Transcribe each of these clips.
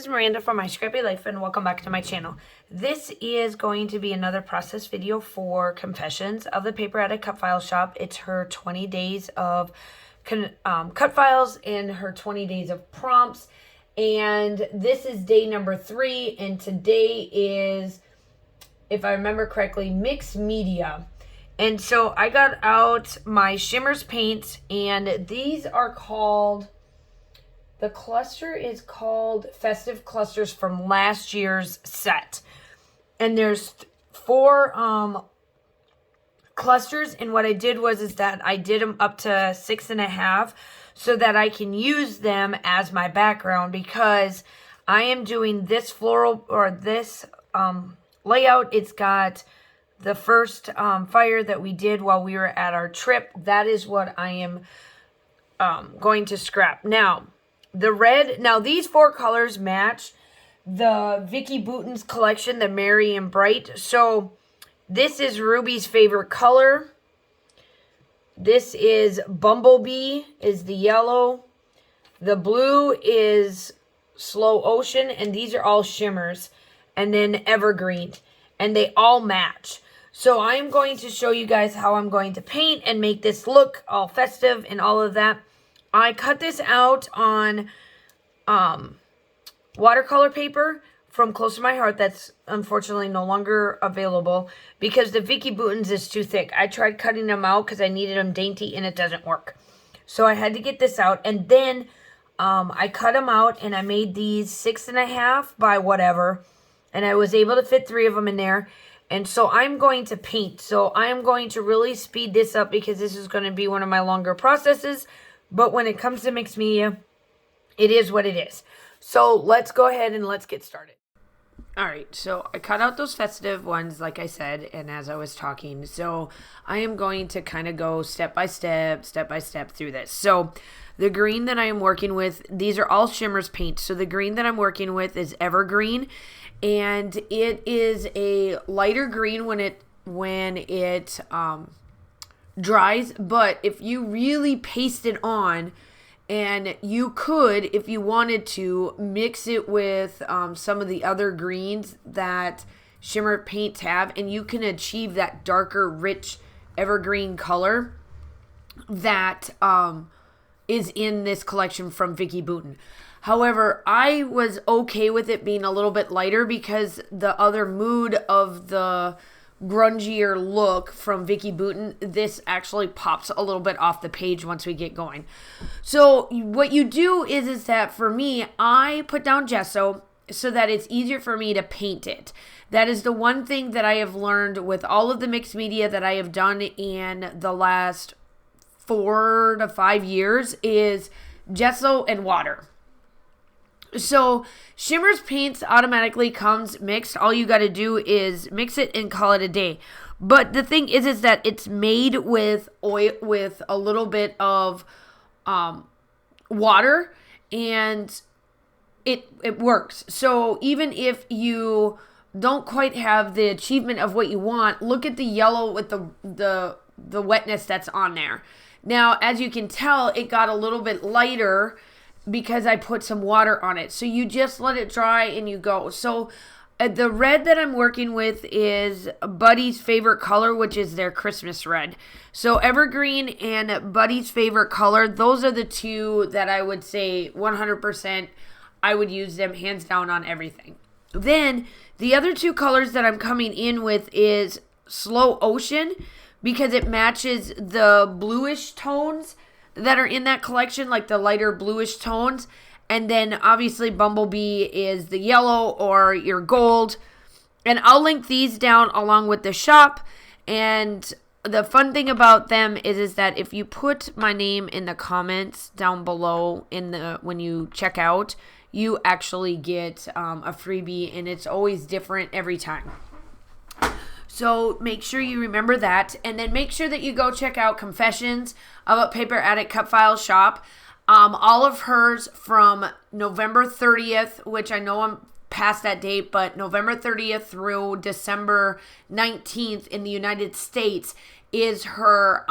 is Miranda from My Scrappy Life, and welcome back to my channel. This is going to be another process video for Confessions of the Paper Addict Cut File Shop. It's her 20 days of cut files and her 20 days of prompts. And this is day number 3, and today is, if I remember correctly, mixed media. And so I got out my Shimmerz paints, and these are called... The cluster is called Festive Clusters from last year's set. And there's 4 clusters. And what I did is that I did them up to 6.5 so that I can use them as my background, because I am doing this floral or this layout. It's got the first fire that we did while we were at our trip. That is what I am going to scrap. Now, the red, now these 4 colors match the Vicki Boutin's collection, the Merry and Bright. So this is Ruby's favorite color. This is Bumblebee, is the yellow. The blue is Slow Ocean, and these are all Shimmerz. And then Evergreen, and they all match. So I'm going to show you guys how I'm going to paint and make this look all festive and all of that. I cut this out on watercolor paper from Close to My Heart. That's unfortunately no longer available because the Vicki Boutin's is too thick. I tried cutting them out because I needed them dainty and it doesn't work. So I had to get this out, and then I cut them out and I made these 6.5 by whatever, and I was able to fit 3 of them in there. And so I'm going to paint. So I am going to really speed this up because this is going to be one of my longer processes. But when it comes to mixed media, it is what it is. So let's go ahead and let's get started. All right, so I cut out those festive ones, like I said, and as I was talking. So I am going to kind of go step by step through this. So the green that I am working with, these are all Shimmerz paint. So the green that I'm working with is Evergreen, and it is a lighter green when it dries, but if you really paste it on, and you could, if you wanted to, mix it with some of the other greens that Shimmer paints have, and you can achieve that darker, rich evergreen color that is in this collection from Vicki Boutin. However, I was okay with it being a little bit lighter because the other mood of the grungier look from Vicki Boutin, this actually pops a little bit off the page once we get going. So what you do is that for me, I put down gesso so that it's easier for me to paint it. That is the one thing that I have learned with all of the mixed media that I have done in the last 4 to 5 years is gesso and water. So Shimmerz paints automatically comes mixed. All you got to do is mix it and call it a day. But the thing is that it's made with oil, with a little bit of water, and it works. So even if you don't quite have the achievement of what you want, look at the yellow with the wetness that's on there. Now, as you can tell, it got a little bit lighter because I put some water on it. So you just let it dry and you go. So the red that I'm working with is Buddy's favorite color, which is their Christmas red. So Evergreen and Buddy's favorite color, those are the 2 that I would say 100% I would use them hands down on everything. Then the other 2 colors that I'm coming in with is Slow Ocean, because it matches the bluish tones that are in that collection, like the lighter bluish tones. And then obviously Bumblebee is the yellow or your gold. And I'll link these down along with the shop. And the fun thing about them is that if you put my name in the comments down below when you check out, you actually get a freebie, and it's always different every time. So make sure you remember that. And then make sure that you go check out Confessions of a Paper Addict Cut File Shop. All of hers from November 30th, which I know I'm past that date, but November 30th through December 19th in the United States is her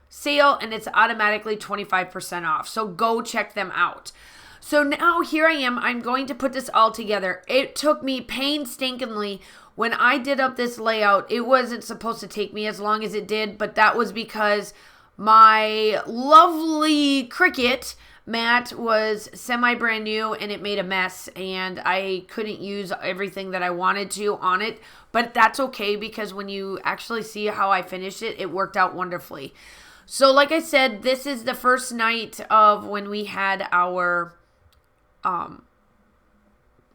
sale, and it's automatically 25% off. So go check them out. So now here I am. I'm going to put this all together. It took me painstakingly. When I did up this layout, it wasn't supposed to take me as long as it did, but that was because my lovely Cricut mat was semi-brand new and it made a mess, and I couldn't use everything that I wanted to on it, but that's okay because when you actually see how I finished it, it worked out wonderfully. So like I said, this is the first night of when we had our,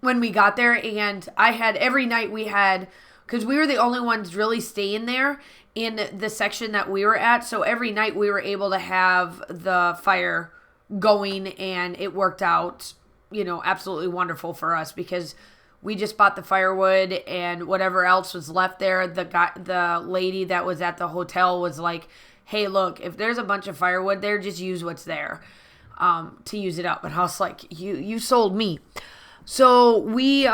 when we got there, and I had every night we had, because we were the only ones really staying there in the section that we were at, so every night we were able to have the fire going, and it worked out, absolutely wonderful for us because we just bought the firewood and whatever else was left there. The lady that was at the hotel was like, hey, look, if there's a bunch of firewood there, just use what's there to use it up. And I was like, you sold me. So we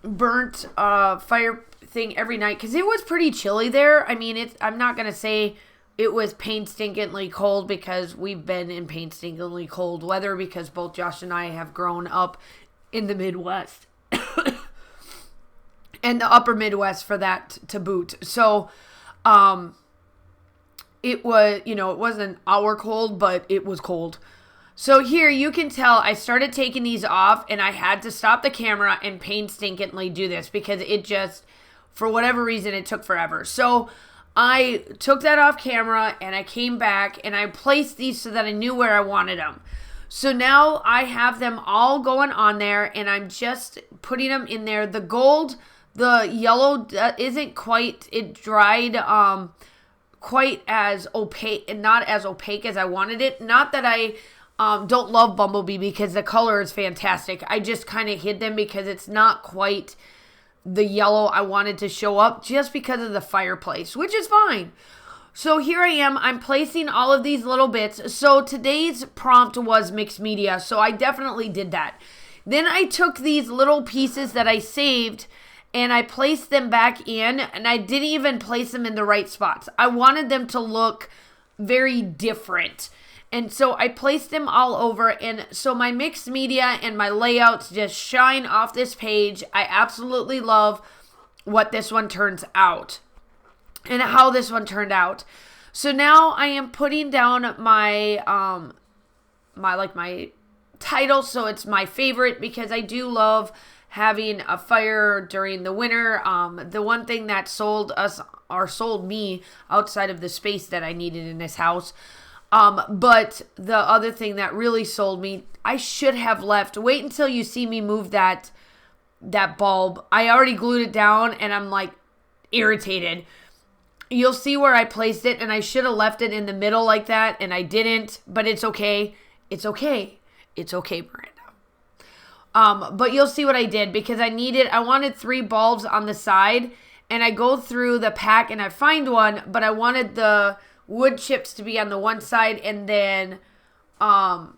burnt a fire thing every night because it was pretty chilly there. I mean, I'm not going to say it was painstakingly cold because we've been in painstakingly cold weather because both Josh and I have grown up in the Midwest and the upper Midwest for that to boot. So it was, it wasn't our cold, but it was cold. So here you can tell I started taking these off and I had to stop the camera and painstakingly do this because it just, for whatever reason, it took forever. So I took that off camera and I came back and I placed these so that I knew where I wanted them. So now I have them all going on there and I'm just putting them in there. The gold, the yellow isn't quite, it dried quite as opaque, not as opaque as I wanted it. Not that I don't love Bumblebee because the color is fantastic. I just kind of hid them because it's not quite the yellow I wanted to show up just because of the fireplace, which is fine. So here I am. I'm placing all of these little bits. So today's prompt was mixed media. So I definitely did that. Then I took these little pieces that I saved and I placed them back in, and I didn't even place them in the right spots. I wanted them to look very different. And so I placed them all over, and so my mixed media and my layouts just shine off this page. I absolutely love what this one turns out and how this one turned out. So now I am putting down my my title, so it's my favorite because I do love having a fire during the winter. The one thing that sold me outside of the space that I needed in this house. But the other thing that really sold me, I should have left. Wait until you see me move that bulb. I already glued it down and I'm like irritated. You'll see where I placed it and I should have left it in the middle like that and I didn't, but it's okay. It's okay. It's okay, Miranda. But you'll see what I did because I wanted 3 bulbs on the side, and I go through the pack and I find one, but I wanted the wood chips to be on the one side, and then the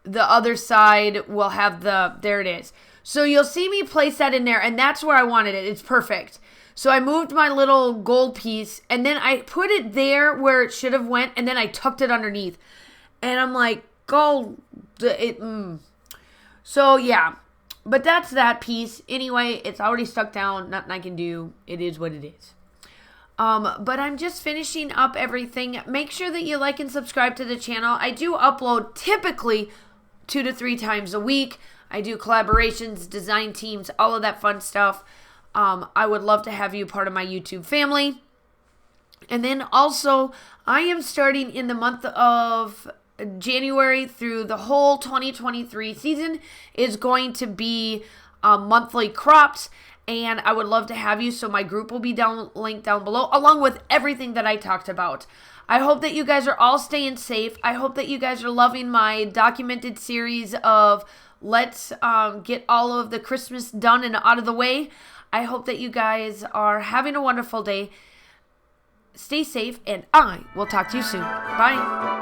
other side will have there it is. So you'll see me place that in there, and that's where I wanted it. It's perfect. So I moved my little gold piece, and then I put it there where it should have went, and then I tucked it underneath. And I'm like, So yeah, but that's that piece. Anyway, it's already stuck down. Nothing I can do. It is what it is. But I'm just finishing up everything. Make sure that you like and subscribe to the channel. I do upload typically 2 to 3 times a week. I do collaborations, design teams, all of that fun stuff. I would love to have you part of my YouTube family. And then also, I am starting in the month of January through the whole 2023 season is going to be monthly crops. And I would love to have you, so my group will be linked down below, along with everything that I talked about. I hope that you guys are all staying safe. I hope that you guys are loving my documented series of let's get all of the Christmas done and out of the way. I hope that you guys are having a wonderful day. Stay safe, and I will talk to you soon. Bye.